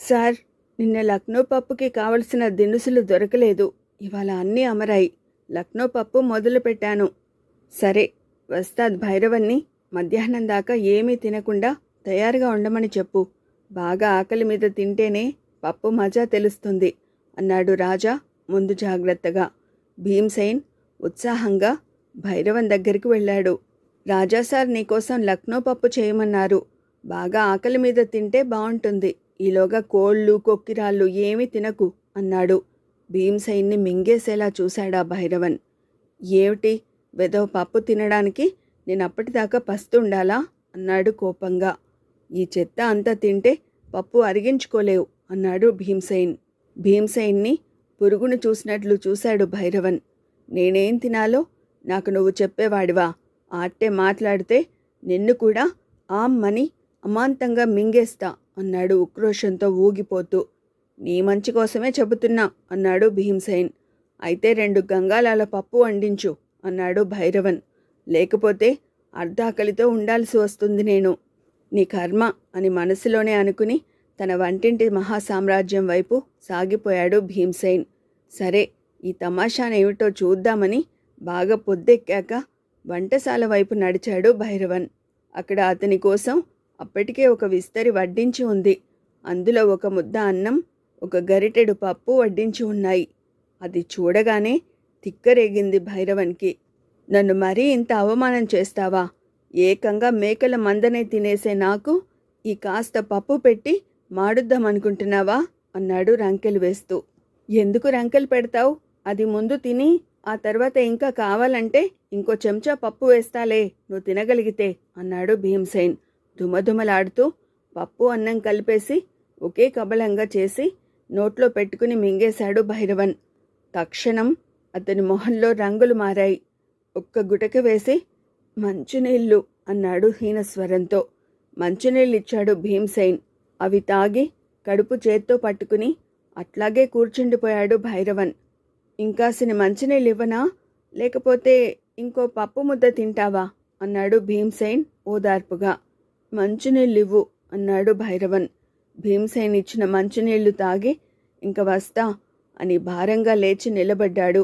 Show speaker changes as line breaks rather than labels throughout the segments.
Sir, నిన్న లక్నో పప్పుకి కావలసిన దినుసులు దొరకలేదు. ఇవాళ అన్నీ అమరాయి. లక్నో పప్పు మొదలుపెట్టాను. సరే, వస్తాద్ భైరవన్ని మధ్యాహ్నం దాకా ఏమీ తినకుండా తయారుగా ఉండమని చెప్పు. బాగా ఆకలి మీద తింటేనే పప్పు మజా తెలుస్తుంది అన్నాడు రాజా ముందు జాగ్రత్తగా. భీమ్సేన్ ఉత్సాహంగా భైరవన్ దగ్గరికి వెళ్ళాడు. రాజా సార్ నీకోసం లక్నో పప్పు చేయమన్నారు. బాగా ఆకలి మీద తింటే బావుంటుంది. ఈలోగా కోళ్ళు కొక్కిరాళ్ళు ఏమీ తినకు అన్నాడు. భీమ్సేన్ని మింగేసేలా చూశాడా భైరవన్. ఏమిటి, వెదవ పప్పు తినడానికి నేనప్పటిదాకా పస్తుండాలా అన్నాడు కోపంగా. ఈ చెత్త అంతా తింటే పప్పు అరిగించుకోలేవు అన్నాడు భీమ్సేన్. భీమ్సేన్ని పురుగును చూసినట్లు చూశాడు భైరవన్. నేనేం తినాలో నాకు నువ్వు చెప్పేవాడివా? ఆట్టే మాట్లాడితే నిన్ను కూడా ఆమ్మని అమాంతంగా మింగేస్తా అన్నాడు ఉక్రోషంతో ఊగిపోతూ. నీ మంచి కోసమే చెబుతున్నా అన్నాడు భీమ్సేన్. అయితే 2 గంగాలాల పప్పు వండించు అన్నాడు భైరవన్. లేకపోతే అర్ధాకలితో ఉండాల్సి వస్తుంది నేను. నీ కర్మ అని మనసులోనే అనుకుని తన వంటింటి మహాసామ్రాజ్యం వైపు సాగిపోయాడు భీమ్సేన్. సరే, ఈ తమాషానేమిటో చూద్దామని బాగా పొద్దెక్కాక వంటశాల వైపు నడిచాడు భైరవన్. అక్కడ అతని కోసం అప్పటికే ఒక విస్తరి వడ్డించి ఉంది. అందులో ఒక ముద్ద అన్నం, ఒక గరిటెడు పప్పు వడ్డించి ఉన్నాయి. అది చూడగానే తిక్కరేగింది భైరవన్కి. నన్ను మరీ ఇంత అవమానం చేస్తావా? ఏకంగా మేకల మందనే తినేసే నాకు ఈ కాస్త పప్పు పెట్టి మాడుద్దామనుకుంటున్నావా అన్నాడు రంకెలు వేస్తూ. ఎందుకు రంకెలు పెడతావు? అది ముందు తిని ఆ తర్వాత ఇంకా కావాలంటే ఇంకో చెంచా పప్పు వేస్తాలే, నువ్వు తినగలిగితే అన్నాడు భీమ్సేన్ దుమదుమలాడుతూ. పప్పు అన్నం కలిపేసి ఒకే కబలంగా చేసి నోట్లో పెట్టుకుని మింగేశాడు భైరవన్. తక్షణం అతని మొహంలో రంగులు మారాయి. ఒక్క గుటక వేసి మంచినీళ్ళు అన్నాడు హీనస్వరంతో. మంచినీళ్ళిచ్చాడు భీమ్సేన్. అవి తాగి కడుపు చేత్తో పట్టుకుని అట్లాగే కూర్చుండిపోయాడు భైరవన్. ఇంకాసిని మంచినీళ్ళు ఇవ్వనా, లేకపోతే ఇంకో పప్పు ముద్ద తింటావా అన్నాడు భీమ్సేన్ ఓదార్పుగా. మంచినీళ్ళివ్వు అన్నాడు భైరవన్. భీమ్సేన్ ఇచ్చిన మంచినీళ్లు తాగి ఇంక వస్తా అని భారంగా లేచి నిలబడ్డాడు.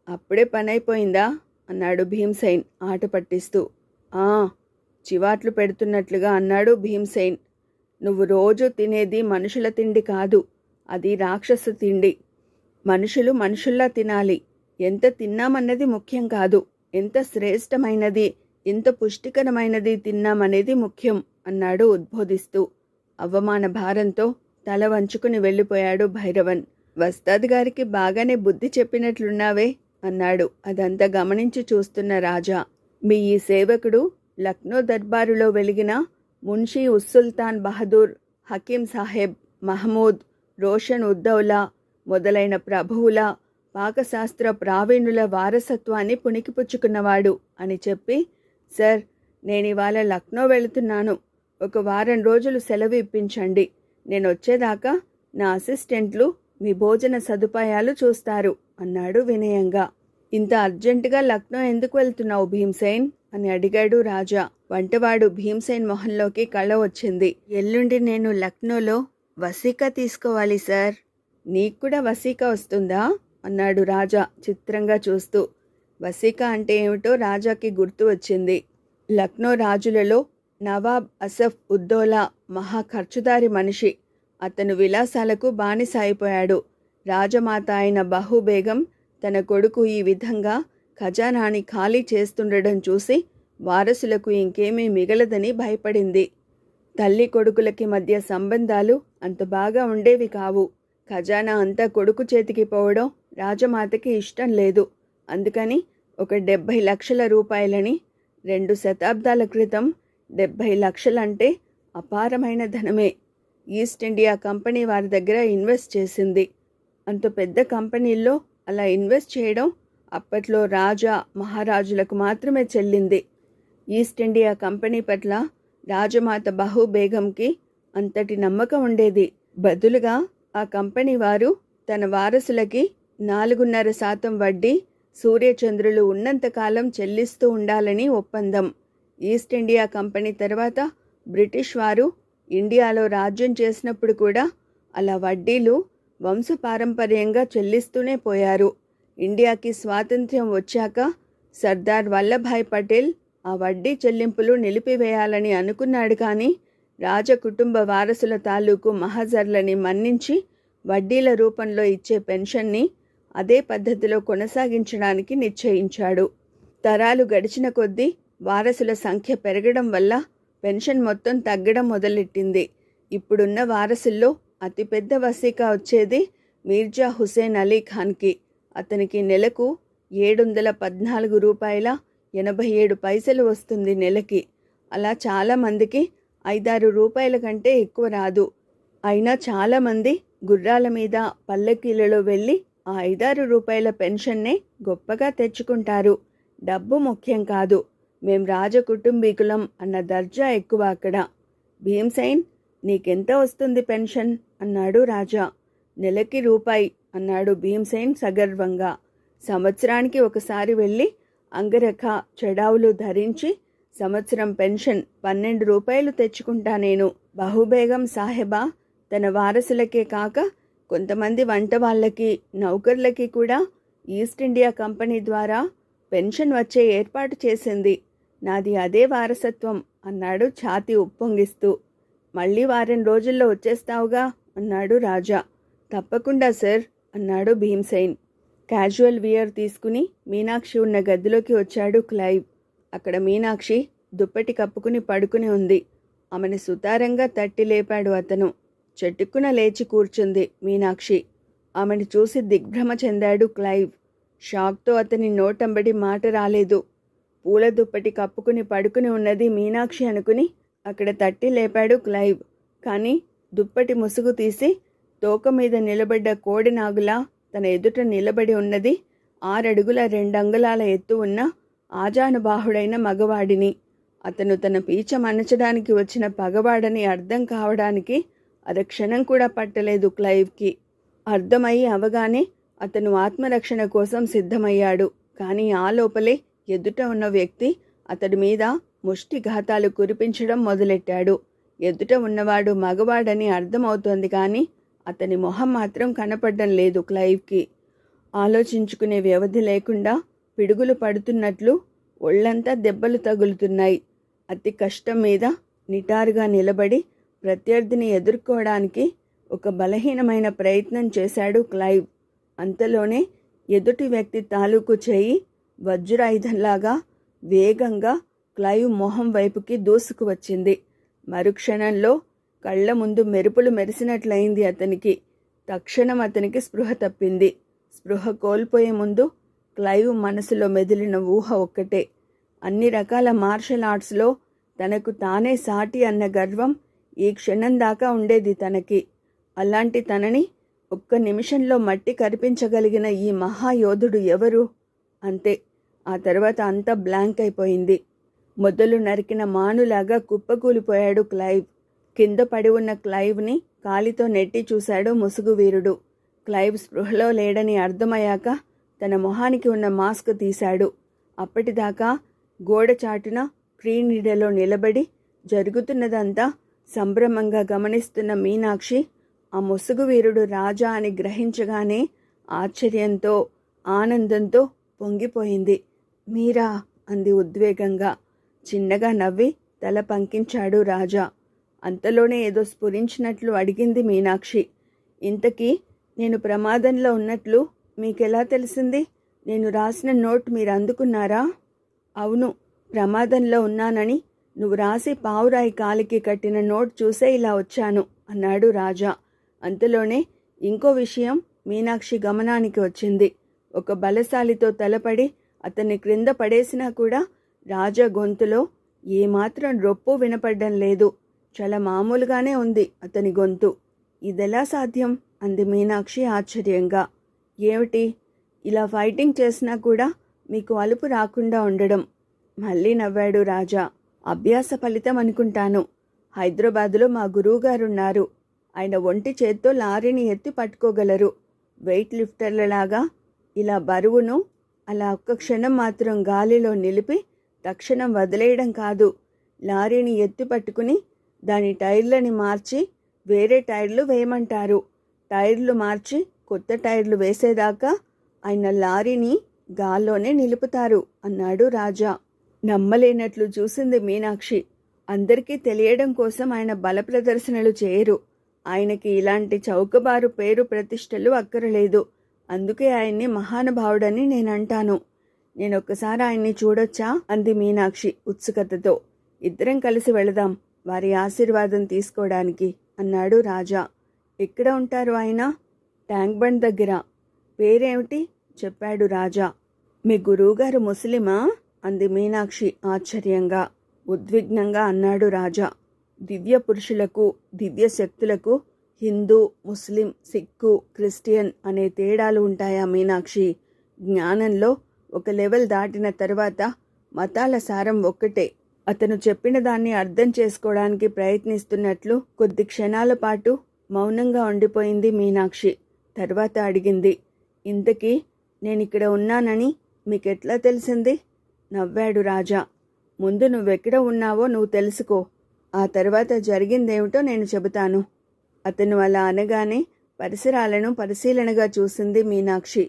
అప్పుడే పనైపోయిందా అన్నాడు భీమ్సేన్ ఆట పట్టిస్తూ. ఆ, చివాట్లు పెడుతున్నట్లుగా అన్నాడు భీమ్సేన్. నువ్వు రోజు తినేది మనుషుల తిండి కాదు, అది రాక్షస తిండి. మనుషులు మనుషుల్లా తినాలి. ఎంత తిన్నామన్నది ముఖ్యం కాదు, ఎంత శ్రేష్టమైనది, ఎంత పుష్టికరమైనది తిన్నామనేది ముఖ్యం అన్నాడు ఉద్బోధిస్తూ. అవమాన భారంతో తల వంచుకుని వెళ్ళిపోయాడు భైరవన్. వస్తాద్ గారికి బాగానే బుద్ధి చెప్పినట్లున్నావే అన్నాడు అదంతా గమనించి చూస్తున్న రాజా. మీ ఈ సేవకుడు లక్నో దర్బారులో వెలిగిన మున్షీ ఉస్సుల్తాన్ బహదూర్, హకీం సాహెబ్, మహమూద్, రోషన్ ఉద్దౌలా మొదలైన ప్రభువుల పాకశాస్త్ర ప్రావీణుల వారసత్వాన్ని పుణికిపుచ్చుకున్నవాడు అని చెప్పి, సార్, నేనివాళ లక్నో వెళుతున్నాను. ఒక వారం రోజులు సెలవు ఇప్పించండి. నేను వచ్చేదాకా నా అసిస్టెంట్లు మీ భోజన సదుపాయాలు చూస్తారు అన్నాడు వినయంగా. ఇంత అర్జెంటుగా లక్నో ఎందుకు వెళ్తున్నావు భీమ్సేన్ అని అడిగాడు రాజా. వంటవాడు భీమ్సేన్ మొహంలోకి కళ్ళ వచ్చింది. ఎల్లుండి నేను లక్నోలో వసీకా తీసుకోవాలి సార్. నీకు కూడా వసీకా వస్తుందా అన్నాడు రాజా చిత్రంగా చూస్తూ. వసీకా అంటే ఏమిటో రాజాకి గుర్తు వచ్చింది. లక్నో రాజులలో నవాబ్ అసఫ్ ఉద్దౌలా మహా ఖర్చుదారి మనిషి. అతను విలాసాలకు బానిస అయిపోయాడు. రాజమాత అయిన బహుబేగం తన కొడుకు ఈ విధంగా ఖజానాని ఖాళీ చేస్తుండడం చూసి వారసులకు ఇంకేమీ మిగలదని భయపడింది. తల్లి కొడుకులకి మధ్య సంబంధాలు అంత బాగా ఉండేవి కావు. ఖజానా అంతా కొడుకు చేతికి పోవడం రాజమాతకి ఇష్టం లేదు. అందుకని ఒక 70 లక్షల రూపాయలని, 2 శతాబ్దాల క్రితం 70 లక్షలంటే అపారమైన ధనమే, ఈస్ట్ ఇండియా కంపెనీ వారి దగ్గర ఇన్వెస్ట్ చేసింది. అంత పెద్ద కంపెనీల్లో అలా ఇన్వెస్ట్ చేయడం అప్పట్లో రాజా మహారాజులకు మాత్రమే చెల్లింది. ఈస్ట్ ఇండియా కంపెనీ పట్ల రాజమాత బహుబేగంకి అంతటి నమ్మకం ఉండేది. బదులుగా ఆ కంపెనీ వారు తన వారసులకి 4.5% వడ్డీ సూర్యచంద్రులు ఉన్నంతకాలం చెల్లిస్తూ ఉండాలని ఒప్పందం. ఈస్ట్ ఇండియా కంపెనీ తర్వాత బ్రిటిష్ వారు ఇండియాలో రాజ్యం చేసినప్పుడు కూడా అలా వడ్డీలు వంశపారంపర్యంగా చెల్లిస్తూనే పోయారు. ఇండియాకి స్వాతంత్ర్యం వచ్చాక సర్దార్ వల్లభాయ్ పటేల్ ఆ వడ్డీ చెల్లింపులు నిలిపివేయాలని అనుకున్నాడు. కానీ రాజకుటుంబ వారసుల తాలూకు మహజర్లని మన్నించి వడ్డీల రూపంలో ఇచ్చే పెన్షన్ని అదే పద్ధతిలో కొనసాగించడానికి నిశ్చయించాడు. తరాలు గడిచిన కొద్దీ వారసుల సంఖ్య పెరగడం వల్ల పెన్షన్ మొత్తం తగ్గడం మొదలెట్టింది. ఇప్పుడున్న వారసుల్లో అతిపెద్ద వసీకా వచ్చేది మీర్జా హుసేన్ అలీ ఖాన్కి. అతనికి నెలకు $714.87 వస్తుంది నెలకి. అలా చాలామందికి $5-6 కంటే ఎక్కువ రాదు. అయినా చాలామంది గుర్రాల మీద పల్లకీలలో వెళ్ళి ఆ $5-6 పెన్షన్నే గొప్పగా తెచ్చుకుంటారు. డబ్బు ముఖ్యం కాదు, మేం రాజకుటుంబీకులం అన్న దర్జా ఎక్కువ అక్కడ. భీమ్సైన్, నీకెంత వస్తుంది పెన్షన్ అన్నాడు రాజా. నెలకి రూపాయి అన్నాడు భీమ్సైన్ సగర్వంగా. సంవత్సరానికి ఒకసారి వెళ్ళి అంగరఖ చెడావులు ధరించి సంవత్సరం పెన్షన్ $12 తెచ్చుకుంటా నేను. బహుబేగం సాహెబా తన వారసులకే కాక కొంతమంది వంట వాళ్ళకి, నౌకర్లకి కూడా ఈస్ట్ ఇండియా కంపెనీ ద్వారా పెన్షన్ వచ్చే ఏర్పాటు చేసింది. నాది అదే వారసత్వం అన్నాడు ఛాతీ ఉప్పొంగిస్తూ. మళ్ళీ వారం రోజుల్లో వచ్చేస్తావుగా అన్నాడు రాజా. తప్పకుండా సార్ అన్నాడు భీమ్సైన్. క్యాజువల్ వియర్ తీసుకుని మీనాక్షి ఉన్న గదిలోకి వచ్చాడు క్లైవ్. అక్కడ మీనాక్షి దుప్పటి కప్పుకుని పడుకుని ఉంది. ఆమెను సుతారంగా తట్టి లేపాడు అతను. చెట్టుక్కున లేచి కూర్చుంది మీనాక్షి. ఆమెను చూసి దిగ్భ్రమ చెందాడు క్లైవ్. షాక్తో అతని నోటంబడి మాట రాలేదు. పూల దుప్పటి కప్పుకుని పడుకుని ఉన్నది మీనాక్షి అనుకుని అక్కడ తట్టి లేపాడు క్లైవ్. కానీ దుప్పటి ముసుగు తీసి తోక మీద నిలబడ్డ కోడినాగులా తన ఎదుట నిలబడి ఉన్నది 6 అడుగుల 2 అంగుళాల ఎత్తు ఉన్న ఆజానుబాహుడైన మగవాడిని. అతను తన పీచ మనచడానికి వచ్చిన పగవాడని అర్థం కావడానికి అరక్షణం కూడా పట్టలేదు క్లైవ్కి. అర్థమయ్యి అవగానే అతను ఆత్మరక్షణ కోసం సిద్ధమయ్యాడు. కానీ ఆ లోపలే ఎదుట ఉన్న వ్యక్తి అతడి మీద ముష్టిఘాతాలు కురిపించడం మొదలెట్టాడు. ఎదుట ఉన్నవాడు మగవాడని అర్థమవుతోంది కానీ అతని మొహం మాత్రం కనపడడం లేదు క్లైవ్కి. ఆలోచించుకునే వ్యవధి లేకుండా పిడుగులు పడుతున్నట్లు ఒళ్ళంతా దెబ్బలు తగులుతున్నాయి. అతి కష్టం మీద నిటారుగా నిలబడి ప్రత్యర్థిని ఎదుర్కోవడానికి ఒక బలహీనమైన ప్రయత్నం చేశాడు క్లైవ్. అంతలోనే ఎదుటి వ్యక్తి తాలూకు చేయి వజ్రాయుధంలాగా వేగంగా క్లైవ్ మొహం వైపుకి దూసుకు వచ్చింది. మరుక్షణంలో కళ్ళ ముందు మెరుపులు మెరిసినట్లయింది అతనికి. తక్షణం అతనికి స్పృహ తప్పింది. స్పృహ కోల్పోయే ముందు క్లైవ్ మనసులో మెదిలిన ఊహ ఒక్కటే. అన్ని రకాల మార్షల్ ఆర్ట్స్లో తనకు తానే సాటి అన్న గర్వం ఈ క్షణం దాకా ఉండేది తనకి. అలాంటి తనని ఒక్క నిమిషంలో మట్టి కరిపించగలిగిన ఈ మహాయోధుడు ఎవరు? అంతే. ఆ తర్వాత అంతా బ్లాంక్ అయిపోయింది. మొదలు నరికిన మానులాగా కుప్పకూలిపోయాడు క్లైవ్. కింద పడి ఉన్న క్లైవ్ని కాలితో నెట్టి చూశాడు ముసుగు వీరుడు. క్లైవ్ స్పృహలో లేడని అర్థమయ్యాక తన మొహానికి ఉన్న మాస్క్ తీశాడు. అప్పటిదాకా గోడ చాటున క్రీనీడలో నిలబడి జరుగుతున్నదంతా సంభ్రమంగా గమనిస్తున్న మీనాక్షి ఆ ముసుగు వీరుడు రాజా అని గ్రహించగానే ఆశ్చర్యంతో, ఆనందంతో పొంగిపోయింది. మీరా అంది ఉద్వేగంగా. చిన్నగా నవ్వి తల పంకించాడు రాజా. అంతలోనే ఏదో స్ఫురించినట్లు అడిగింది మీనాక్షి. ఇంతకీ నేను ప్రమాదంలో ఉన్నట్లు మీకెలా తెలిసింది? నేను రాసిన నోట్ మీరు అందుకున్నారా? అవును, ప్రమాదంలో ఉన్నానని నువ్వు రాసి పావురాయి కాలికి కట్టిన నోట్ చూసే ఇలా వచ్చాను అన్నాడు రాజా. అంతలోనే ఇంకో విషయం మీనాక్షి గమనానికి వచ్చింది. ఒక బలశాలితో తలపడి అతన్ని క్రింద పడేసినా కూడా రాజా గొంతులో ఏమాత్రం రొప్పు వినపడ్డం లేదు. చాలా మామూలుగానే ఉంది అతని గొంతు. ఇదెలా సాధ్యం? అంది మీనాక్షి ఆశ్చర్యంగా. ఏమిటి, ఇలా ఫైటింగ్ చేసినా కూడా మీకు అలుపు రాకుండా ఉండడం? మళ్ళీ నవ్వాడు రాజా. అభ్యాస ఫలితం అనుకుంటాను. హైదరాబాదులో మా గురువుగారున్నారు. ఆయన ఒంటి చేత్తో లారీని ఎత్తి పట్టుకోగలరు. వెయిట్ లిఫ్టర్లలాగా ఇలా బరువును అలా ఒక్క క్షణం మాత్రం గాలిలో నిలిపి తక్షణం వదిలేయడం కాదు, లారీని ఎత్తి పట్టుకుని దాని టైర్లని మార్చి వేరే టైర్లు వేయమంటారు. టైర్లు మార్చి కొత్త టైర్లు వేసేదాకా ఆయన లారీని గాల్లోనే నిలుపుతారు అన్నాడు రాజా. నమ్మలేనట్లు చూసింది మీనాక్షి. అందరికీ తెలియడం కోసం ఆయన బల ప్రదర్శనలు చేయరు. ఆయనకి ఇలాంటి చౌకబారు పేరు ప్రతిష్టలు అక్కరలేదు. అందుకే ఆయన్ని మహానుభావుడని నేనంటాను. నేనొక్కసారి ఆయన్ని చూడొచ్చా అంది మీనాక్షి ఉత్సుకతతో. ఇద్దరం కలిసి వెళదాం వారి ఆశీర్వాదం తీసుకోవడానికి అన్నాడు రాజా. ఎక్కడ ఉంటారు ఆయన? ట్యాంక్ బండ్ దగ్గర. పేరేమిటి చెప్పాడు రాజా. మీ గురువుగారు ముస్లిమా అంది మీనాక్షి ఆశ్చర్యంగా. ఉద్విగ్నంగా అన్నాడు రాజా. దివ్య పురుషులకు దివ్య శక్తులకు హిందూ, ముస్లిం, సిక్కు, క్రిస్టియన్ అనే తేడాలు ఉంటాయా మీనాక్షి? జ్ఞానంలో ఒక లెవెల్ దాటిన తర్వాత మతాల సారం ఒక్కటే. అతను చెప్పిన దాన్ని అర్థం చేసుకోవడానికి ప్రయత్నిస్తున్నట్లు కొద్ది క్షణాల పాటు మౌనంగా ఉండిపోయింది మీనాక్షి. తర్వాత అడిగింది, ఇంతకీ నేనిక్కడ ఉన్నానని మీకెట్లా తెలిసింది? నవ్వాడు రాజా. ముందు నువ్వెక్కడ ఉన్నావో నువ్వు తెలుసుకో, ఆ తర్వాత జరిగిందేమిటో నేను చెబుతాను. అతను అలా అనగానే పరిసరాలను పరిశీలనగా చూసింది మీనాక్షి.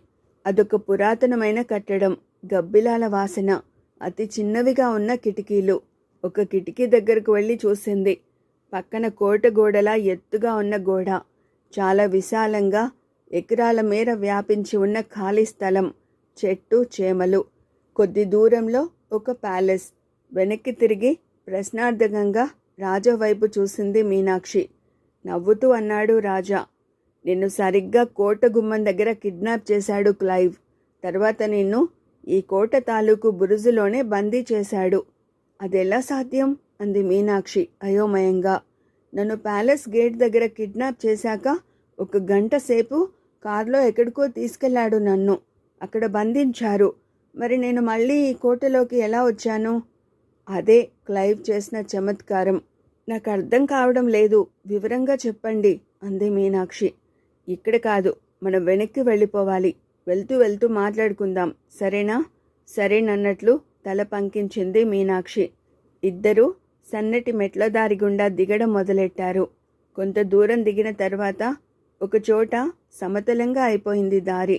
అదొక పురాతనమైన కట్టడం, గబ్బిలాల వాసన, అతి చిన్నవిగా ఉన్న కిటికీలు. ఒక కిటికీ దగ్గరకు వెళ్ళి చూసింది. పక్కన కోట గోడలా ఎత్తుగా ఉన్న గోడ, చాలా విశాలంగా ఎకరాల మేర వ్యాపించి ఉన్న ఖాళీ స్థలం, చెట్టు చేమలు. కొద్ది దూరంలో ఒక ప్యాలెస్. వెనక్కి తిరిగి ప్రశ్నార్థకంగా రాజా వైపు చూసింది మీనాక్షి. నవ్వుతూ అన్నాడు రాజా, నిన్ను సరిగ్గా కోట గుమ్మం దగ్గర కిడ్నాప్ చేశాడు క్లైవ్. తర్వాత నిన్ను ఈ కోట తాలూకు బురుజులోనే బందీ చేశాడు. అదెలా సాధ్యం అంది మీనాక్షి అయోమయంగా. నన్ను ప్యాలెస్ గేట్ దగ్గర కిడ్నాప్ చేశాక 1 గంట సేపు కారులో ఎక్కడికో తీసుకెళ్లాడు నన్ను. అక్కడ బంధించారు. మరి నేను మళ్ళీ ఈ కోటలోకి ఎలా వచ్చాను? అదే క్లైవ్ చేసిన చమత్కారం. నాకు అర్థం కావడం లేదు, వివరంగా చెప్పండి అంది మీనాక్షి. ఇక్కడ కాదు, మనం వెనక్కి వెళ్ళిపోవాలి. వెళ్తూ వెళ్తూ మాట్లాడుకుందాం, సరేనా? సరేనన్నట్లు తల పంకించింది మీనాక్షి. ఇద్దరూ సన్నటి మెట్ల దారి గుండా దిగడం మొదలెట్టారు. కొంత దూరం దిగిన తర్వాత ఒకచోట సమతలంగా అయిపోయింది దారి.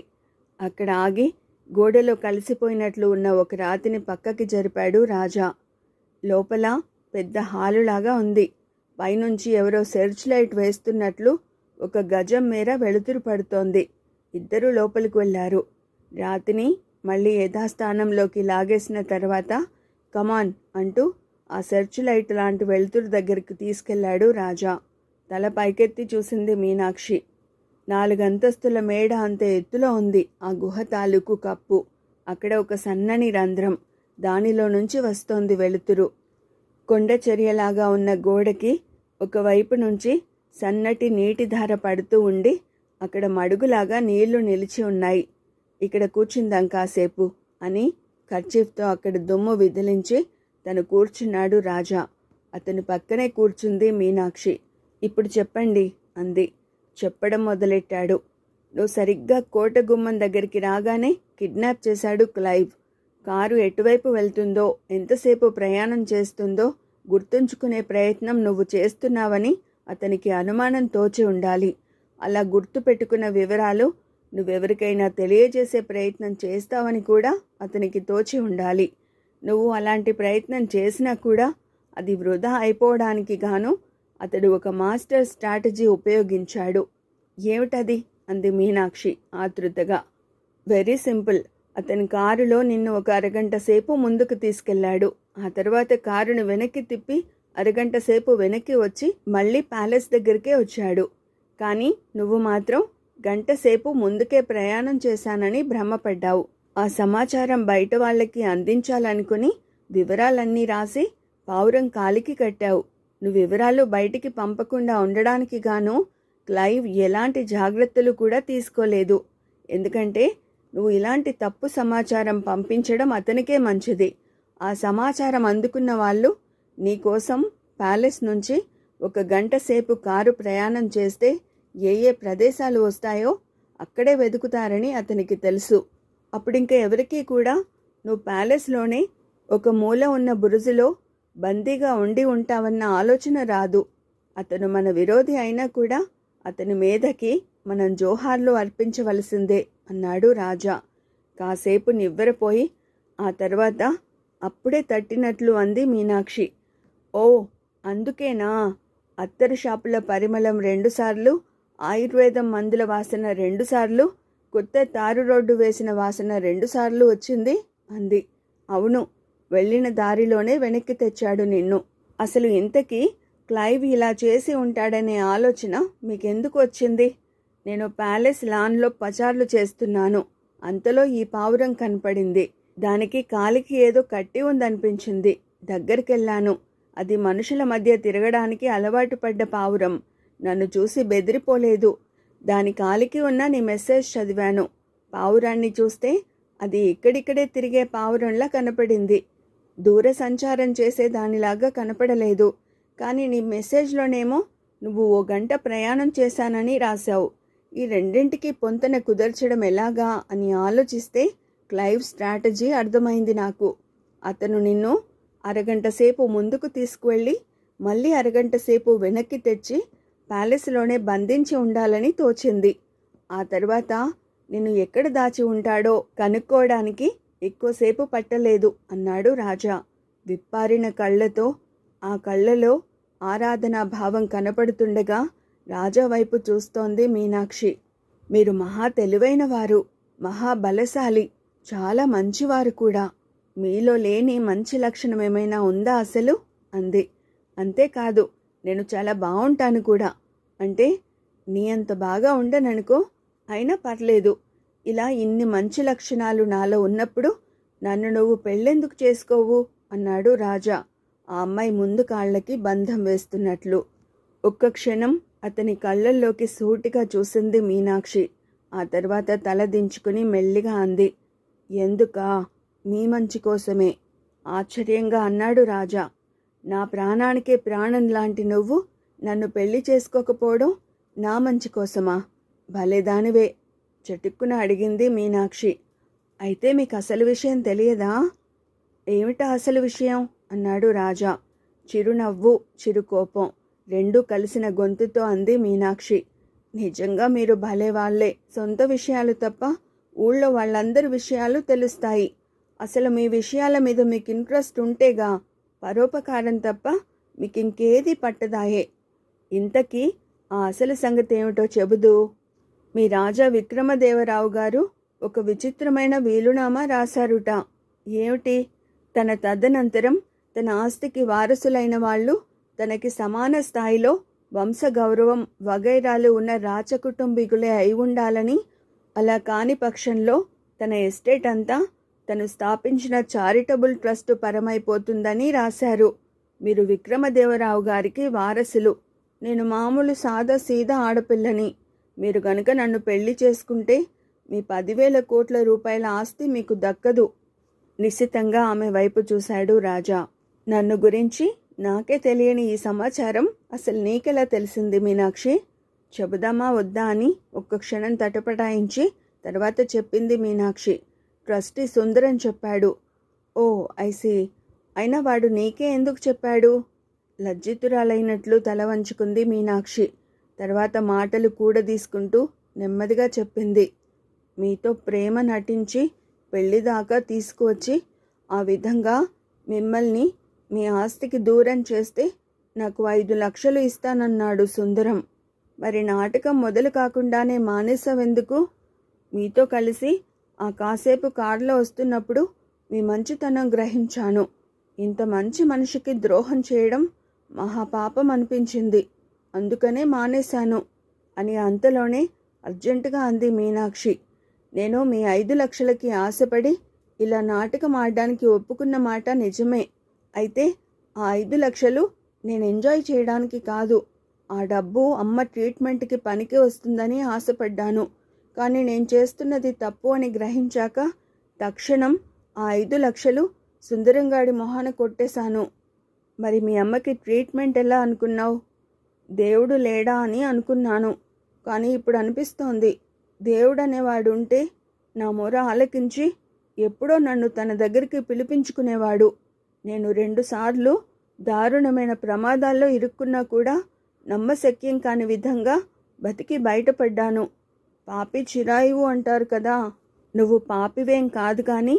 అక్కడ ఆగి గోడలో కలిసిపోయినట్లు ఉన్న ఒక రాతిని పక్కకి జరిపాడు రాజా. లోపల పెద్ద హాలులాగా ఉంది. పైనుంచి ఎవరో సెర్చ్ లైట్ వేస్తున్నట్లు 1 గజం మేర వెలుతురు పడుతోంది. ఇద్దరూ లోపలికి వెళ్ళారు. రాతిని మళ్ళీ యథాస్థానంలోకి లాగేసిన తర్వాత కమాన్ అంటూ ఆ సెర్చ్ లైట్ లాంటి వెలుతురు దగ్గరికి తీసుకెళ్లాడు రాజా. తల పైకెత్తి చూసింది మీనాక్షి. 4 అంతస్తుల మేడ అంత ఎత్తులో ఉంది ఆ గుహ తాలూకు కప్పు. అక్కడ ఒక సన్నని రంధ్రం, దానిలో నుంచి వస్తోంది వెలుతురు. కొండ చర్యలాగా ఉన్న గోడకి ఒకవైపు నుంచి సన్నటి నీటి ధార పడుతూ ఉండి అక్కడ మడుగులాగా నీళ్లు నిలిచి ఉన్నాయి. ఇక్కడ కూర్చుందాం కాసేపు అని కర్చీఫ్తో అక్కడ దుమ్ము విదిలించి తను కూర్చున్నాడు రాజా. అతని పక్కనే కూర్చుంది మీనాక్షి. ఇప్పుడు చెప్పండి అంది. చెప్పడం మొదలెట్టాడు. నువ్వు సరిగ్గా కోట గుమ్మం దగ్గరికి రాగానే కిడ్నాప్ చేశాడు క్లైవ్. కారు ఎటువైపు వెళ్తుందో, ఎంతసేపు ప్రయాణం చేస్తుందో గుర్తుంచుకునే ప్రయత్నం నువ్వు చేస్తున్నావని అతనికి అనుమానం తోచి ఉండాలి. అలా గుర్తు పెట్టుకున్న వివరాలు నువ్వెవరికైనా తెలియజేసే ప్రయత్నం చేస్తావని కూడా అతనికి తోచి ఉండాలి. నువ్వు అలాంటి ప్రయత్నం చేసినా కూడా అది వృధా అయిపోవడానికి గాను అతడు ఒక మాస్టర్ స్ట్రాటజీ ఉపయోగించాడు. ఏమిటది అంది మీనాక్షి ఆతృతగా. Very simple. అతని కారులో నిన్ను 1 అరగంట సేపు ముందుకు తీసుకెళ్లాడు. ఆ తర్వాత కారును వెనక్కి తిప్పి అరగంట సేపు వెనక్కి వచ్చి మళ్ళీ ప్యాలెస్ దగ్గరికే వచ్చాడు. కానీ నువ్వు మాత్రం గంట సేపు ముందుకే ప్రయాణం చేశానని భ్రమపడ్డావు. ఆ సమాచారం బయట వాళ్ళకి అందించాలనుకుని వివరాలన్నీ రాసి పావురం కాలికి కట్టావు. నువ్వు వివరాలు బయటికి పంపకుండా ఉండడానికి గాను క్లైవ్ ఎలాంటి జాగ్రత్తలు కూడా తీసుకోలేదు. ఎందుకంటే నువ్వు ఇలాంటి తప్పు సమాచారం పంపించడం అతనికే మంచిది. ఆ సమాచారం అందుకున్న వాళ్ళు నీకోసం ప్యాలెస్ నుంచి 1 గంట సేపు కారు ప్రయాణం చేస్తే ఏ ప్రదేశాలు వస్తాయో అక్కడే వెతుకుతారని అతనికి తెలుసు. అప్పుడింక ఎవరికీ కూడా నువ్వు ప్యాలెస్లోనే ఒక మూల ఉన్న బురుజులో బందీగా ఉండి ఉంటావన్న ఆలోచన రాదు. అతను మన విరోధి అయినా కూడా అతని మీదకి మనం జోహార్లు అర్పించవలసిందే అన్నాడు రాజా. కాసేపు నివ్వెరపోయి ఆ తర్వాత అప్పుడే తట్టినట్లు అంది మీనాక్షి. ఓ, అందుకేనా అత్తరు షాపుల పరిమళం 2 సార్లు, ఆయుర్వేదం మందుల వాసన 2 సార్లు, కొత్త తారు రోడ్డు వేసిన వాసన 2 సార్లు వచ్చింది అంది. అవును, వెళ్ళిన దారిలోనే వెనక్కి తెచ్చాడు నిన్ను. అసలు ఇంతకీ క్లైవ్ ఇలా చేసి ఉంటాడనే ఆలోచన మీకెందుకు వచ్చింది? నేను ప్యాలెస్ లాన్లో పచార్లు చేస్తున్నాను. అంతలో ఈ పావురం కనపడింది. దానికి కాలికి ఏదో కట్టి ఉందనిపించింది. దగ్గరికెళ్ళాను. అది మనుషుల మధ్య తిరగడానికి అలవాటు పడ్డ పావురం. నన్ను చూసి బెదిరిపోలేదు. దాని కాలికి ఉన్న నీ మెసేజ్ చదివాను. పావురాన్ని చూస్తే అది ఇక్కడిక్కడే తిరిగే పావురంలా కనపడింది. దూర సంచారం చేసే దానిలాగా కనపడలేదు. కానీ నీ మెసేజ్లోనేమో నువ్వు 1 గంట ప్రయాణం చేశానని రాశావు. ఈ రెండింటికి పొంతన కుదర్చడం ఎలాగా అని ఆలోచిస్తే క్లైవ్ స్ట్రాటజీ అర్థమైంది నాకు. అతను నిన్ను అరగంట సేపు ముందుకు తీసుకువెళ్ళి మళ్ళీ అరగంట సేపు వెనక్కి తెచ్చి ప్యాలెస్లోనే బంధించి ఉండాలని తోచింది. ఆ తర్వాత నిన్ను ఎక్కడ దాచి ఉంటాడో కనుక్కోవడానికి ఎక్కువసేపు పట్టలేదు అన్నాడు రాజా. విప్పారిన కళ్ళతో, ఆ కళ్ళలో ఆరాధనా భావం కనపడుతుండగా రాజా వైపు చూస్తోంది మీనాక్షి. మీరు మహా తెలివైనవారు, మహాబలశాలి, చాలా మంచివారు కూడా. మీలో లేని మంచి లక్షణం ఏమైనా ఉందా అసలు అంది. అంతేకాదు, నేను చాలా బాగుంటాను కూడా. అంటే నీ అంత బాగా ఉండననుకో, అయినా పర్లేదు. ఇలా ఇన్ని మంచి లక్షణాలు నాలో ఉన్నప్పుడు నన్ను నువ్వు పెళ్ళెందుకు చేసుకోవు అన్నాడు రాజా, ఆ అమ్మాయి ముందు కాళ్ళకి బంధం వేస్తున్నట్లు. ఒక్క క్షణం అతని కళ్ళల్లోకి సూటిగా చూసింది మీనాక్షి. ఆ తర్వాత తల దించుకుని మెల్లిగా అంది, ఎందుకా? మీ మంచి కోసమే. ఆశ్చర్యంగా అన్నాడు రాజా. నా ప్రాణానికే ప్రాణం లాంటి నువ్వు నన్ను పెళ్లి చేసుకోకపోవడం నా మంచి కోసమా? భలేదానివే, చటుక్కున అడిగింది మీనాక్షి. అయితే మీకు అసలు విషయం తెలియదా? ఏమిటా అసలు విషయం అన్నాడు రాజా. చిరునవ్వు, చిరుకోపం రెండూ కలిసిన గొంతుతో అంది మీనాక్షి. నిజంగా మీరు భలేవాళ్లే. సొంత విషయాలు తప్ప ఊళ్ళో వాళ్ళందరి విషయాలు తెలుస్తాయి. అసలు మీ విషయాల మీద మీకు ఇంట్రెస్ట్ ఉంటేగా, పరోపకారం తప్ప మీకు ఇంకేది పట్టదాయే. ఇంతకీ ఆ అసలు సంగతి ఏమిటో చెబుదు. మీ రాజా విక్రమదేవరావు గారు ఒక విచిత్రమైన వీలునామా రాశారుట. ఏమిటి? తన తదనంతరం తన ఆస్తికి వారసులైన వాళ్ళు తనకి సమాన స్థాయిలో వంశగౌరవం వగైరాలు ఉన్న రాచకుటుంబీకులే అయి ఉండాలని, అలా కాని పక్షంలో తన ఎస్టేట్ అంతా తను స్థాపించిన చారిటబుల్ ట్రస్ట్ పరమైపోతుందని రాశారు. మీరు విక్రమదేవరావు గారికి వారసులు. నేను మామూలు సాదా సీదా ఆడపిల్లని. మీరు గనుక నన్ను పెళ్లి చేసుకుంటే మీ 10,000 కోట్ల రూపాయల ఆస్తి మీకు దక్కదు. నిశ్చితంగా ఆమె వైపు చూశాడు రాజా. నన్ను గురించి నాకే తెలియని ఈ సమాచారం అసలు నీకెలా తెలిసింది మీనాక్షి? చెబుదామా వద్దా అని ఒక్క క్షణం తటపటాయించి తర్వాత చెప్పింది మీనాక్షి. ట్రస్టీ సుందరం చెప్పాడు. ఓ ఐసీ. అయినా వాడు నీకే ఎందుకు చెప్పాడు? లజ్జితురాలైనట్లు తల వంచుకుంది మీనాక్షి. తర్వాత మాటలు కూడదీసుకుంటూ నెమ్మదిగా చెప్పింది. మీతో ప్రేమ నటించి పెళ్లిదాకా తీసుకువచ్చి ఆ విధంగా మిమ్మల్ని మీ ఆస్తికి దూరం చేస్తే నాకు 5 లక్షలు ఇస్తానన్నాడు సుందరం. మరి నాటకం మొదలు కాకుండానే మానేసావెందుకు? మీతో కలిసి ఆ కాసేపు కారులో వస్తున్నప్పుడు మీ మంచితనం గ్రహించాను. ఇంత మంచి మనిషికి ద్రోహం చేయడం మహాపాపం అనిపించింది. అందుకనే మానేశాను అని అంతలోనే అర్జెంటుగా అంది మీనాక్షి. నేను మీ 5 లక్షలకి ఆశపడి ఇలా నాటకం ఆడడానికి ఒప్పుకున్న మాట నిజమే. అయితే ఆ 5 లక్షలు నేను ఎంజాయ్ చేయడానికి కాదు. ఆ డబ్బు అమ్మ ట్రీట్మెంట్కి పనికి వస్తుందని ఆశపడ్డాను. కానీ నేను చేస్తున్నది తప్పు అని గ్రహించాక తక్షణం ఆ 5 లక్షలు సుందరంగాడి మొహాన కొట్టేశాను. మరి మీ అమ్మకి ట్రీట్మెంట్ ఎలా అనుకున్నావు? దేవుడు లేడా అని అనుకున్నాను. కానీ ఇప్పుడు అనిపిస్తోంది దేవుడు అనేవాడు ఉంటే నా మొర ఆలకించి ఎప్పుడో నన్ను తన దగ్గరికి పిలిపించుకునేవాడు. నేను 2 సార్లు దారుణమైన ప్రమాదాల్లో ఇరుక్కున్నా కూడా నమ్మశక్యం కాని విధంగా బతికి బయటపడ్డాను. పాపి చిరాయువు అంటారు కదా, నువ్వు పాపివేం కాదు కానీ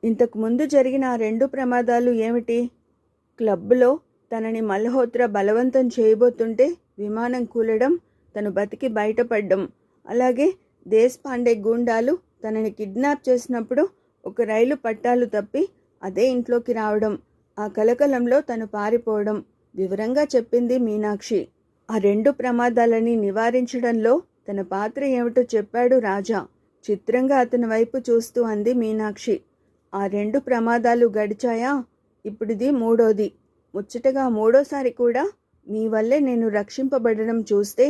ఇంతకుముందు జరిగిన ఆ 2 ప్రమాదాలు ఏమిటి? క్లబ్లో తనని మల్హోత్రా బలవంతం చేయబోతుంటే విమానం కూలడం, తను బతికి బయటపడ్డం, అలాగే దేశపాండే గూండాలు తనని కిడ్నాప్ చేసినప్పుడు ఒక రైలు పట్టాలు తప్పి అదే ఇంట్లోకి రావడం, ఆ కలకలంలో తను పారిపోవడం వివరంగా చెప్పింది మీనాక్షి. ఆ 2 ప్రమాదాలని నివారించడంలో తన పాత్ర ఏమిటో చెప్పాడు రాజా. చిత్రంగా అతని వైపు చూస్తూ అంది మీనాక్షి. ఆ 2 ప్రమాదాలు గడిచాయా, ఇప్పుడిది 3వది. ముచ్చటగా 3వసారి కూడా మీ వల్లే నేను రక్షింపబడడం చూస్తే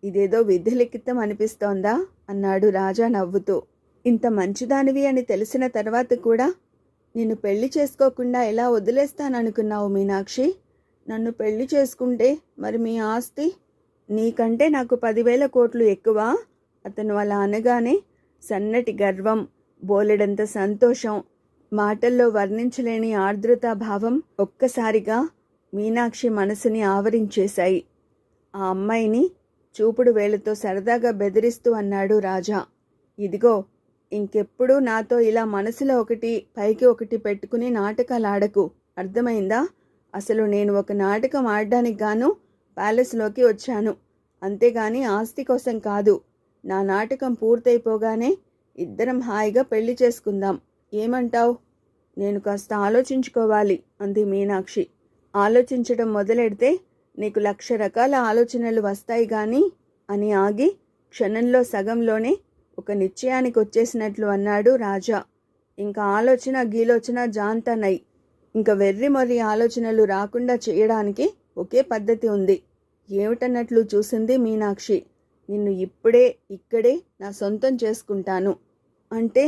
ఇదేదో విధిలిఖితం అనిపిస్తోందా అన్నాడు రాజా నవ్వుతూ. ఇంత మంచిదానివి అని తెలిసిన తర్వాత కూడా నిన్ను పెళ్లి చేసుకోకుండా ఎలా వదిలేస్తాననుకున్నావు మీనాక్షి? నన్ను పెళ్లి చేసుకుంటే మరి మీ ఆస్తి? నీకంటే నాకు 10,000 కోట్లు ఎక్కువ. అతను అలా అనగానే సన్నటి గర్వం, బోలెడంత సంతోషం, మాటల్లో వర్ణించలేని ఆర్ద్రతాభావం ఒక్కసారిగా మీనాక్షి మనసుని ఆవరించేశాయి. ఆ అమ్మాయిని చూపుడు వేళ్లతో సరదాగా బెదిరిస్తూ అన్నాడు రాజా. ఇదిగో, ఇంకెప్పుడు నాతో ఇలా మనసులో ఒకటి పైకి ఒకటి పెట్టుకుని నాటకాలాడకు, అర్థమైందా? అసలు నేను ఒక నాటకం ఆడడానికి గాను ప్యాలెస్లోకి వచ్చాను, అంతేగాని ఆస్తి కోసం కాదు. నా నాటకం పూర్తయిపోగానే ఇద్దరం హాయిగా పెళ్లి చేసుకుందాం, ఏమంటావ్? నేను కాస్త ఆలోచించుకోవాలి అంది మీనాక్షి. ఆలోచించడం మొదలెడితే నీకు 1,00,000 రకాల ఆలోచనలు వస్తాయి గాని అని ఆగి క్షణంలో సగంలోనే ఒక నిశ్చయానికి వచ్చేసినట్లు అన్నాడు రాజా. ఇంకా ఆలోచన గీలోచన జాంతనై, ఇంకా వెర్రి మొర్రి ఆలోచనలు రాకుండా చేయడానికి ఒకే పద్ధతి ఉంది. ఏమిటన్నట్లు చూసింది మీనాక్షి. నిన్ను ఇప్పుడే ఇక్కడే నా సొంతం చేసుకుంటాను. అంటే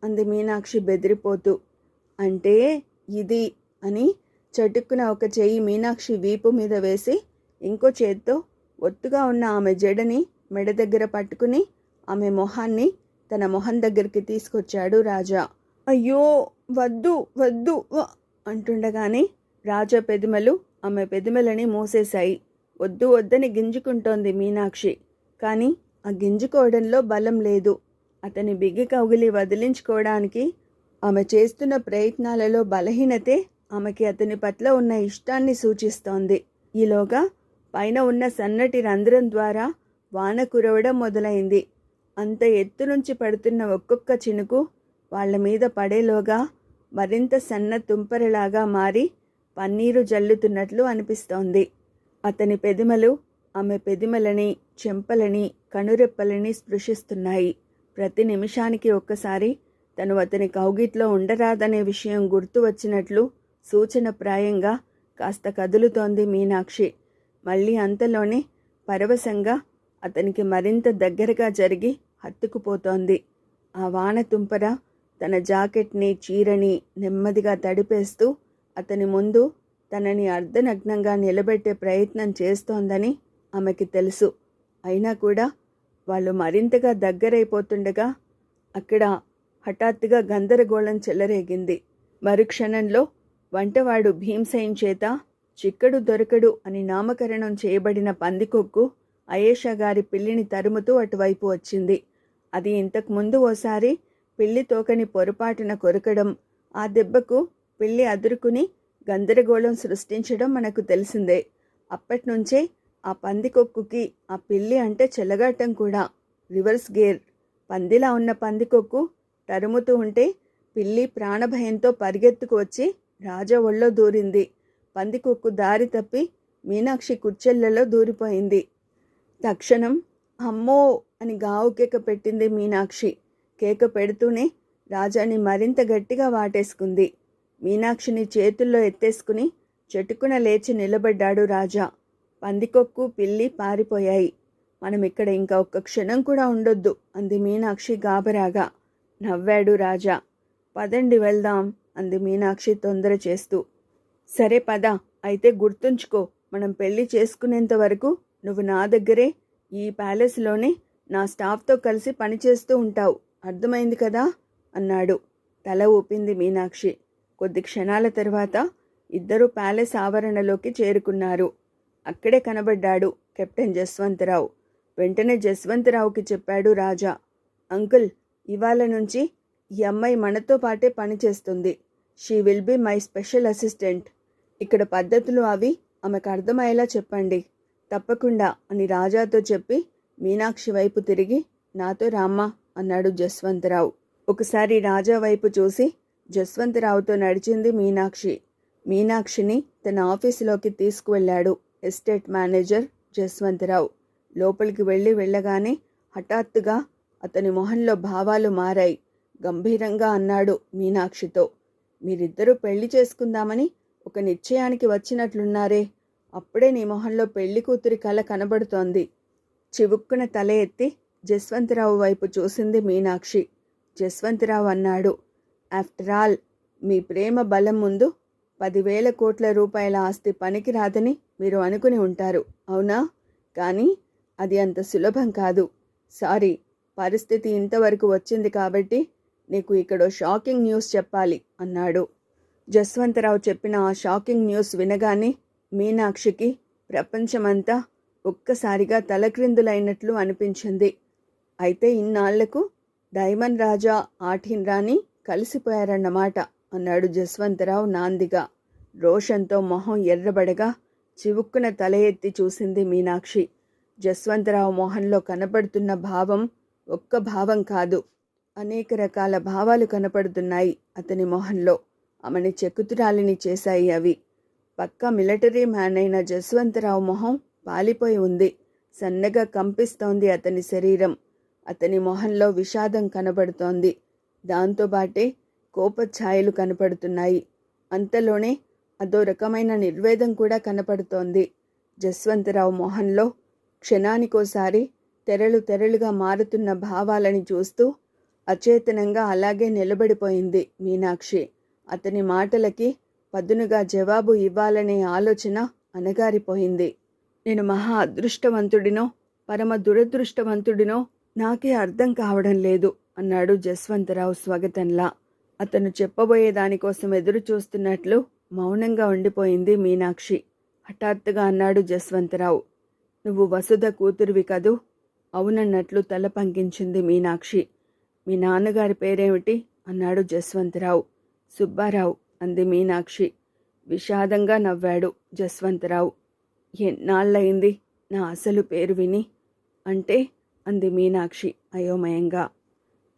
అంది మీనాక్షి బెదిరిపోతూ. అంటే ఇది అని చటుక్కున ఒక చెయ్యి మీనాక్షి వీపు మీద వేసి ఇంకో చేత్తో ఒత్తుగా ఉన్న ఆమె జడని మెడ దగ్గర పట్టుకుని ఆమె మొహాన్ని తన మొహం దగ్గరికి తీసుకొచ్చాడు రాజా. అయ్యో వద్దు వద్దు అంటుండగానే రాజా పెదిమలు ఆమె పెదిమలని మూసేశాయి. వద్దు వద్దని గింజుకుంటోంది మీనాక్షి. కానీ ఆ గింజుకోవడంలో బలం లేదు. అతని బిగ్గి కౌగిలి వదిలించుకోవడానికి ఆమె చేస్తున్న ప్రయత్నాలలో బలహీనతే ఆమెకి అతని పట్ల ఉన్న ఇష్టాన్ని సూచిస్తోంది. ఈలోగా పైన ఉన్న సన్నటి రంధ్రం ద్వారా వాన కురవడం మొదలైంది. అంత ఎత్తు నుంచి పడుతున్న ఒక్కొక్క చినుకు వాళ్ల మీద పడేలోగా మరింత సన్న తుంపరలాగా మారి పన్నీరు జల్లుతున్నట్లు అనిపిస్తోంది. అతని పెదిమలు ఆమె పెదిమలని, చెంపలని, కనురెప్పలని స్పృశిస్తున్నాయి. ప్రతి నిమిషానికి ఒక్కసారి తను అతని కౌగిట్లో ఉండరాదనే విషయం గుర్తు వచ్చినట్లు సూచనప్రాయంగా కాస్త కదులుతోంది మీనాక్షి. మళ్ళీ అంతలోనే పరవశంగా అతనికి మరింత దగ్గరగా జరిగి హత్తుకుపోతోంది. ఆ వాన తుంపర తన జాకెట్ని, చీరని నెమ్మదిగా తడిపేస్తూ అతని ముందు తనని అర్ధనగ్నంగా నిలబెట్టే ప్రయత్నం చేస్తోందని ఆమెకి తెలుసు. అయినా కూడా వాళ్ళు మరింతగా దగ్గరైపోతుండగా అక్కడ హఠాత్తుగా గందరగోళం చెలరేగింది. మరుక్షణంలో వంటవాడు భీమ్సేన్ చేత చిక్కడు దొరకడు అని నామకరణం చేయబడిన పందికొక్కు అయేషా గారి పిల్లిని తరుముతూ అటువైపు వచ్చింది. అది ఇంతకుముందు ఓసారి పిల్లి తోకని పొరపాటున కొరకడం, ఆ దెబ్బకు పిల్లి అదురుకుని గందరగోళం సృష్టించడం మనకు తెలిసిందే. అప్పట్నుంచే ఆ పందికొక్కుకి ఆ పిల్లి అంటే చెలగాటం కూడా. Reverse gear. పందిలా ఉన్న పందికొక్కు తరుముతూ ఉంటే పిల్లి ప్రాణభయంతో పరిగెత్తుకు వచ్చి రాజా ఒళ్ళో దూరింది. పందికొక్కు దారి తప్పి మీనాక్షి కుచ్చెళ్లలో దూరిపోయింది. తక్షణం అమ్మో అని గావు కేక పెట్టింది మీనాక్షి. కేక పెడుతూనే రాజాని మరింత గట్టిగా వాటేసుకుంది. మీనాక్షిని చేతుల్లో ఎత్తేసుకుని చెట్టుకున లేచి నిలబడ్డాడు రాజా. పందికొక్కు, పిల్లి పారిపోయాయి. మనం ఇక్కడ ఇంకా ఒక్క క్షణం కూడా ఉండొద్దు అంది మీనాక్షి గాబరాగా. నవ్వాడు రాజా. పదండి వెళ్దాం అంది మీనాక్షి తొందర చేస్తూ. సరే పద, అయితే గుర్తుంచుకో, మనం పెళ్లి చేసుకునేంత వరకు నువ్వు నా దగ్గరే ఈ ప్యాలెస్లోనే నా స్టాఫ్తో కలిసి పనిచేస్తూ ఉంటావు, అర్థమైంది కదా అన్నాడు. తల ఊపింది మీనాక్షి. కొద్ది క్షణాల తర్వాత ఇద్దరూ ప్యాలెస్ ఆవరణలోకి చేరుకున్నారు. అక్కడే కనబడ్డాడు కెప్టెన్ జస్వంతరావు. వెంటనే జస్వంతరావుకి చెప్పాడు రాజా, అంకుల్, ఇవాళ నుంచి ఈ అమ్మాయి మనతో పాటే పనిచేస్తుంది. She will be my special assistant. ఇక్కడ పద్ధతులు అవి ఆమెకు అర్థమయ్యేలా చెప్పండి. తప్పకుండా అని రాజాతో చెప్పి మీనాక్షి వైపు తిరిగి, నాతో రామ్మా అన్నాడు జస్వంతరావు. ఒకసారి రాజా వైపు చూసి జస్వంతరావుతో నడిచింది మీనాక్షి. మీనాక్షిని తన ఆఫీసులోకి తీసుకువెళ్ళాడు ఎస్టేట్ మేనేజర్ జస్వంతరావు. లోపలికి వెళ్ళగానే హఠాత్తుగా అతని మొహంలో భావాలు మారాయి. గంభీరంగా అన్నాడు మీనాక్షితో, మీరిద్దరూ పెళ్లి చేసుకుందామని ఒక నిశ్చయానికి వచ్చినట్లున్నారే, అప్పుడే నీ మొహంలో పెళ్లి కూతురి కళ కనబడుతోంది. చివుక్కున తల ఎత్తి జస్వంతరావు వైపు చూసింది మీనాక్షి. జస్వంతరావు అన్నాడు, ఆఫ్టర్ ఆల్ మీ ప్రేమ బలం ముందు 10,000 కోట్ల రూపాయల ఆస్తి పనికిరాదని మీరు అనుకుని ఉంటారు, అవునా? కానీ అది అంత సులభం కాదు. సారీ, పరిస్థితి ఇంతవరకు వచ్చింది కాబట్టి నీకు ఇక్కడ షాకింగ్ న్యూస్ చెప్పాలి అన్నాడు. జస్వంతరావు చెప్పిన ఆ షాకింగ్ న్యూస్ వినగానే మీనాక్షికి ప్రపంచమంతా ఒక్కసారిగా తలక్రిందులైనట్లు అనిపించింది. అయితే ఇన్నాళ్లకు డైమండ్ రాజా ఆఠీన్ రాణి కలిసిపోయారన్నమాట అన్నాడు జస్వంతరావు నాందిగా. రోషంతో మొహం ఎర్రబడగా చివుక్కున తల ఎత్తి చూసింది మీనాక్షి. జస్వంతరావు మొహంలో కనపడుతున్న భావం ఒక్క భావం కాదు, అనేక రకాల భావాలు కనపడుతున్నాయి అతని మొహంలో. ఆమెని చెక్కుతురాలిని చేశాయి అవి. పక్కా మిలిటరీ మ్యాన్ అయిన జస్వంతరావు మొహం పాలిపోయి ఉంది. సన్నగా కంపిస్తోంది అతని శరీరం. అతని మొహంలో విషాదం కనబడుతోంది. దాంతోపాటే కోపఛాయలు కనపడుతున్నాయి. అంతలోనే అదో రకమైన నిర్వేదం కూడా కనపడుతోంది. జస్వంతరావు మొహంలో క్షణానికోసారి తెరలుగా మారుతున్న భావాలని చూస్తూ అచేతనంగా అలాగే నిలబడిపోయింది మీనాక్షి. అతని మాటలకి పదునుగా జవాబు ఇవ్వాలనే ఆలోచన అణగారిపోయింది. నేను మహా అదృష్టవంతుడినో పరమ దురదృష్టవంతుడినో నాకే అర్థం కావడం లేదు అన్నాడు జస్వంతరావు స్వాగతంలా. అతను చెప్పబోయే దానికోసం ఎదురు చూస్తున్నట్లు మౌనంగా ఉండిపోయింది మీనాక్షి. హఠాత్తుగా అన్నాడు జస్వంతరావు, నువ్వు వసుధ కూతురివి కదూ? అవునన్నట్లు తల పంకించింది మీనాక్షి. మీ నాన్నగారి పేరేమిటి అన్నాడు జస్వంతరావు. సుబ్బారావు అంది మీనాక్షి. విషాదంగా నవ్వాడు జస్వంతరావు. ఎన్నాళ్ళయింది నా అసలు పేరు విని అంటే అంది మీనాక్షి అయోమయంగా.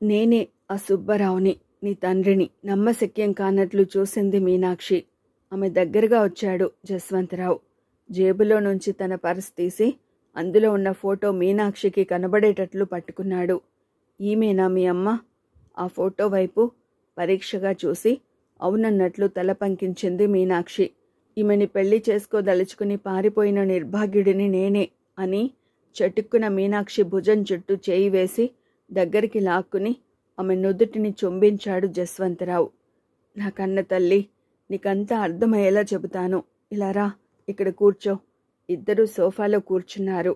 నేనే ఆ సుబ్బారావుని, నీ తండ్రిని నమ్మశక్యం కానట్లు చూసింది మీనాక్షి. ఆమె దగ్గరగా వచ్చాడు జస్వంతరావు. జేబులో నుంచి తన పర్స్ తీసి అందులో ఉన్న ఫోటో మీనాక్షికి కనబడేటట్లు పట్టుకున్నాడు. ఈమెనా మీ అమ్మ? ఆ ఫోటో వైపు పరీక్షగా చూసి అవునన్నట్లు తల పంకించింది మీనాక్షి. ఈమెని పెళ్లి చేసుకోదలుచుకుని పారిపోయిన నిర్భాగ్యుడిని నేనే అని చటుక్కున మీనాక్షి భుజం చుట్టూ చేయి వేసి దగ్గరికి లాక్కుని ఆమె నుదుటిని చుంబించాడు జస్వంతరావు. నా కన్న తల్లి, నీకంతా అర్థమయ్యేలా చెబుతాను. ఇలా రా, ఇక్కడ కూర్చో. ఇద్దరూ సోఫాలో కూర్చున్నారు.